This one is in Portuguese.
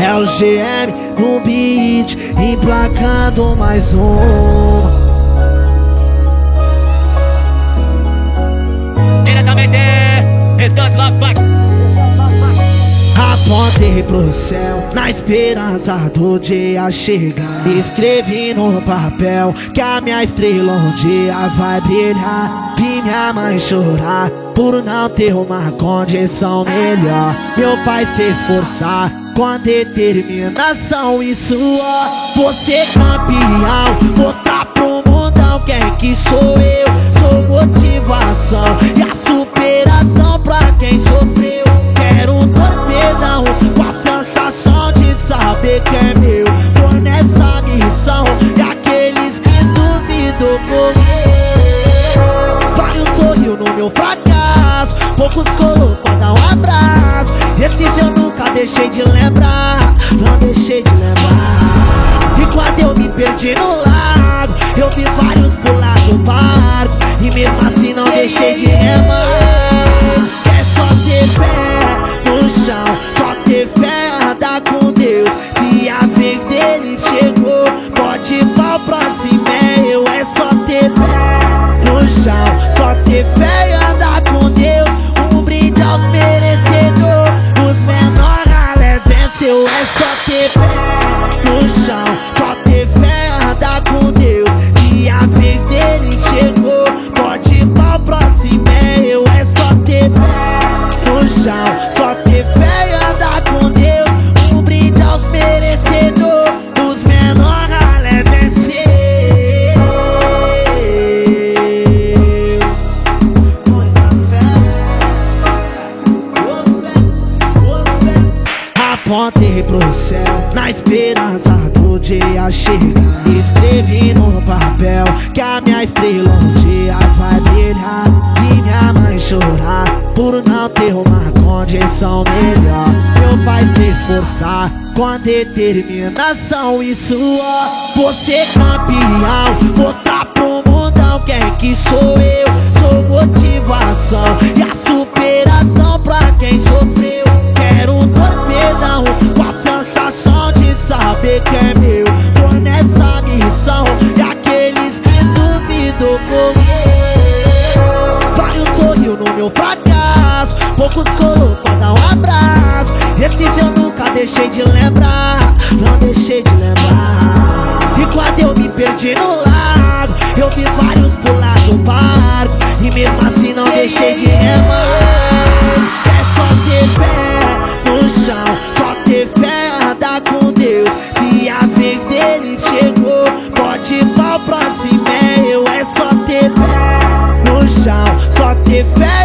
É o GM no beat, emplacando mais um. Diretamente, Restantes La Funk. Apontei pro céu, na esperança do dia chegar. Escrevi no papel que a minha estrela um dia vai brilhar. Vi minha mãe chorar por não ter uma condição melhor. Meu pai se esforçar com determinação e suor. Você campeão, mostrar pro mundão quem que sou eu. Sou motivação e a superação pra quem sofreu. Quero um torpedão com a sensação de saber que é meu. Tô nessa missão e aqueles que duvidam morrer. Vários sorriu no meu fracasso, poucos colou pra dar um abraço. Esses eu nunca deixei de lembrar, não deixei de lembrar. E quando eu me perdi no lago, eu vi vários pular do barco, e mesmo assim não deixei de remar. É só ter fé no chão, só ter fé, andar com Deus. Se a vez dele chegou, pode ir pra próxima, é eu. É só ter fé no chão, só ter fé e andar com Deus. Um brinde aos merecedores, os menores ralé venceu. É só ter fé no chão, só ter fé, andar com Deus. E a vez dele chegou, pode ir pra próxima, é eu. É só ter fé no chão, só ter fé e andar com Deus. Um brinde aos merecedores, os menores ralé venceu. Muita fé, apontei pro céu, na esperança do dia chegar. Escrevi no papel que a minha estrela um dia vai brilhar. Vi minha mãe chorar por não ter uma condição melhor. Meu pai se esforçar com determinação e suor. Você campeão, mostrar pro mundão quem que sou eu. Sou motivação e a superação pra quem sofreu. Quero um torpedão com a sensação de saber que é meu. Tô nessa missão e aqueles que duvidam morrer. Vários sorriu no meu fracasso, poucos colou pra dar um abraço. Esses eu nunca deixei de lembrar, não deixei de lembrar. E quando eu me perdi no lago, eu vi vários pular do barco, e mesmo assim não deixei de remar. É só ter fé no chão, só ter fé, andar com Deus. Se a vez dele chegou, pode ir pra próxima, é eu. É só ter fé no chão, só ter fé.